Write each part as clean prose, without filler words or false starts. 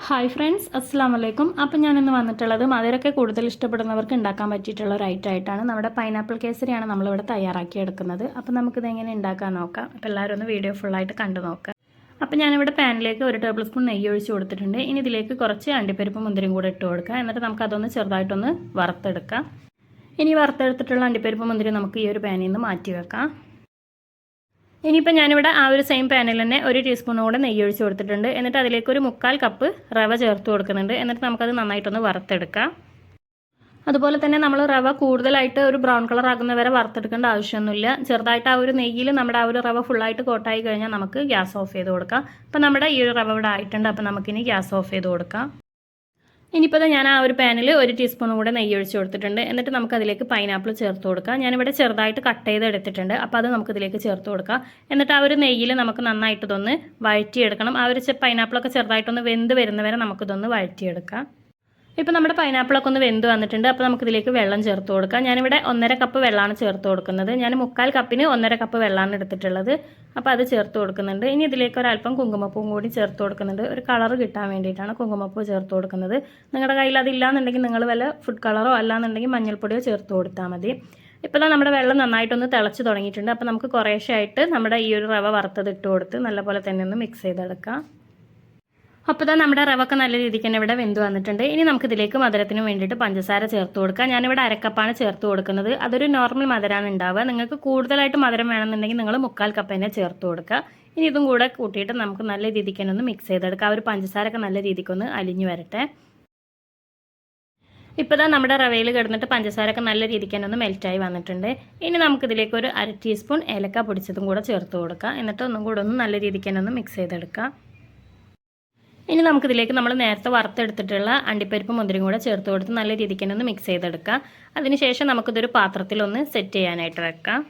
Hi friends, അസ്സാം വലൈക്കും. അപ്പോൾ ഞാനിന്ന് വന്നിട്ടുള്ളത് മധുരമൊക്കെ കൂടുതൽ ഇഷ്ടപ്പെടുന്നവർക്ക് ഉണ്ടാക്കാൻ പറ്റിയിട്ടുള്ള ഒരു ഐറ്റം ആയിട്ടാണ്. നമ്മുടെ പൈനാപ്പിൾ കേസരിയാണ് നമ്മളിവിടെ തയ്യാറാക്കി എടുക്കുന്നത്. അപ്പോൾ നമുക്കിത് എങ്ങനെ ഉണ്ടാക്കാൻ നോക്കാം. അപ്പോൾ എല്ലാവരും ഒന്ന് വീഡിയോ ഫുള്ളായിട്ട് കണ്ടു നോക്കാം. അപ്പോൾ ഞാനിവിടെ പാനിലേക്ക് 1 ടേബിൾ സ്പൂൺ നെയ്യ് ഒഴിച്ച് കൊടുത്തിട്ടുണ്ട്. ഇനി ഇതിലേക്ക് കുറച്ച് അണ്ടിപ്പരിപ്പ് മുന്തിരിയും കൂടെ ഇട്ട് കൊടുക്കുക. എന്നിട്ട് നമുക്കതൊന്ന് ചെറുതായിട്ടൊന്ന് വറുത്തെടുക്കാം. ഇനി വറുത്തെടുത്തിട്ടുള്ള അണ്ടിപ്പരിപ്പ് മുന്തിരി നമുക്ക് ഈ ഒരു പാനിൽ നിന്ന് മാറ്റി വെക്കാം. ഇനിയിപ്പോൾ ഞാനിവിടെ ആ ഒരു സെയിം പാനിൽ തന്നെ 1 ടീസ്പൂൺ കൂടെ നെയ്യ് ഒഴിച്ച് കൊടുത്തിട്ടുണ്ട്. എന്നിട്ട് അതിലേക്ക് ഒരു 1/4 കപ്പ് റവ ചേർത്ത് കൊടുക്കുന്നുണ്ട്. എന്നിട്ട് നമുക്കത് നന്നായിട്ടൊന്ന് വറുത്തെടുക്കാം. അതുപോലെ തന്നെ നമ്മൾ റവ കൂടുതലായിട്ട് ഒരു ബ്രൗൺ കളർ ആകുന്ന വരെ വറുത്തെടുക്കേണ്ട ആവശ്യമൊന്നുമില്ല. ചെറുതായിട്ട് ആ ഒരു നെയ്യിൽ നമ്മുടെ ആ ഒരു റവ ഫുള്ളായിട്ട് കോട്ടായി കഴിഞ്ഞാൽ നമുക്ക് ഗ്യാസ് ഓഫ് ചെയ്ത് കൊടുക്കാം. അപ്പോൾ നമ്മുടെ ഈ ഒരു റവ ഇവിടെ ആയിട്ടുണ്ട്. അപ്പോൾ നമുക്കിനി ഗ്യാസ് ഓഫ് ചെയ്ത് കൊടുക്കാം. ഇനിയിപ്പോൾ ഞാൻ ആ ഒരു പാനിൽ 1 ടീസ്പൂൺ കൂടെ നെയ്യ് ഒഴിച്ച് കൊടുത്തിട്ടുണ്ട്. എന്നിട്ട് നമുക്കതിലേക്ക് പൈനാപ്പിൾ ചേർത്ത് കൊടുക്കാം. ഞാനിവിടെ ചെറുതായിട്ട് കട്ട് ചെയ്ത് എടുത്തിട്ടുണ്ട്. അപ്പോൾ അത് നമുക്കിതിലേക്ക് ചേർത്ത് കൊടുക്കാം. എന്നിട്ട് ആ ഒരു നെയ്യിൽ നമുക്ക് നന്നായിട്ട് ഇതൊന്ന് വഴറ്റിയെടുക്കണം. ആ ഒരു പൈനാപ്പിളൊക്കെ ചെറുതായിട്ടൊന്ന് വെന്ത് വരുന്നവരെ നമുക്കിതൊന്ന് വഴറ്റിയെടുക്കാം. ഇപ്പോൾ നമ്മുടെ പൈനാപ്പിളൊക്കെ ഒന്ന് വെന്ത് വന്നിട്ടുണ്ട്. അപ്പോൾ നമുക്കിതിലേക്ക് വെള്ളം ചേർത്ത് കൊടുക്കാം. ഞാനിവിടെ 1.5 കപ്പ് വെള്ളമാണ് ചേർത്ത് കൊടുക്കുന്നത്. ഞാൻ 1/4 കപ്പിന് 1.5 കപ്പ് വെള്ളമാണ് എടുത്തിട്ടുള്ളത്. അപ്പോൾ അത് ചേർത്ത് കൊടുക്കുന്നുണ്ട്. ഇനി ഇതിലേക്ക് ഒരല്പം കുങ്കുമപ്പൂവും കൂടി ചേർത്ത് കൊടുക്കുന്നുണ്ട്. ഒരു കളർ കിട്ടാൻ വേണ്ടിയിട്ടാണ് കുങ്കുമപ്പൂ ചേർത്ത് കൊടുക്കുന്നത്. നിങ്ങളുടെ കയ്യിൽ അതില്ലാന്നുണ്ടെങ്കിൽ നിങ്ങൾ വല്ല ഫുഡ് കളറോ അല്ലാന്നുണ്ടെങ്കിൽ മഞ്ഞൾപ്പൊടിയോ ചേർത്ത് കൊടുത്താൽ മതി. ഇപ്പോൾ നമ്മുടെ വെള്ളം നന്നായിട്ടൊന്ന് തിളച്ച് തുടങ്ങിയിട്ടുണ്ട്. അപ്പോൾ നമുക്ക് കുറേശ്ശായിട്ട് നമ്മുടെ ഈ ഒരു റവ വറുത്തത് ഇട്ട് കൊടുത്ത് നല്ലപോലെ തന്നെ ഒന്ന് മിക്സ് ചെയ്തെടുക്കാം. അപ്പോൾ നമ്മുടെ റവൊക്കെ നല്ല രീതിക്ക് തന്നെ ഇവിടെ വെന്ത് വന്നിട്ടുണ്ട്. ഇനി നമുക്കിതിലേക്ക് മധുരത്തിന് വേണ്ടിയിട്ട് പഞ്ചസാര ചേർത്ത് കൊടുക്കാം. ഞാനിവിടെ 1/2 കപ്പാണ് ചേർത്ത് കൊടുക്കുന്നത്. അതൊരു നോർമൽ മധുരമാണ് ഉണ്ടാവുക. നിങ്ങൾക്ക് കൂടുതലായിട്ട് മധുരം വേണമെന്നുണ്ടെങ്കിൽ നിങ്ങൾ 1/4 കപ്പ് തന്നെ ചേർത്ത് കൊടുക്കുക. ഇനി ഇതും കൂടെ കൂട്ടിയിട്ട് നമുക്ക് നല്ല രീതിക്ക് തന്നെ ഒന്ന് മിക്സ് ചെയ്തെടുക്കാം. ആ ഒരു പഞ്ചസാരൊക്കെ നല്ല രീതിക്കൊന്ന് അലിഞ്ഞു വരട്ടെ. ഇപ്പോൾ നമ്മുടെ റവയിൽ കിടന്നിട്ട് പഞ്ചസാരൊക്കെ നല്ല രീതിക്ക് തന്നെ ഒന്ന് മെൽറ്റായി വന്നിട്ടുണ്ട്. ഇനി നമുക്കിതിലേക്ക് ഒരു 1/2 ടീസ്പൂൺ ഏലക്ക പൊടിച്ചതും കൂടെ ചേർത്ത് കൊടുക്കാം. എന്നിട്ട് ഒന്നും കൂടെ ഒന്ന് നല്ല രീതിക്ക് തന്നെ ഒന്ന് മിക്സ് ചെയ്തെടുക്കാം. ഇനി നമുക്കിതിലേക്ക് നമ്മൾ നേരത്തെ വറുത്തെടുത്തിട്ടുള്ള അണ്ടിപ്പരിപ്പ് മുന്തിരിയും കൂടെ ചേർത്ത് കൊടുത്ത് നല്ല രീതിക്ക് തന്നെ ഒന്ന് മിക്സ് ചെയ്തെടുക്കാം. അതിനുശേഷം നമുക്കിതൊരു പാത്രത്തിലൊന്ന് സെറ്റ് ചെയ്യാനായിട്ട് വെക്കാം.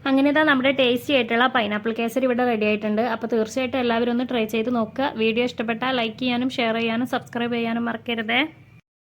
അങ്ങനെ നമ്മുടെ ടേസ്റ്റി ആയിട്ടുള്ള പൈനാപ്പിൾ കേസരി ഇവിടെ റെഡി ആയിട്ടുണ്ട്. അപ്പോൾ തീർച്ചയായിട്ടും എല്ലാവരും ഒന്ന് ട്രൈ ചെയ്ത് നോക്കുക. വീഡിയോ ഇഷ്ടപ്പെട്ടാൽ ലൈക്ക് ചെയ്യാനും ഷെയർ ചെയ്യാനും സബ്സ്ക്രൈബ് ചെയ്യാനും മറക്കരുതേ.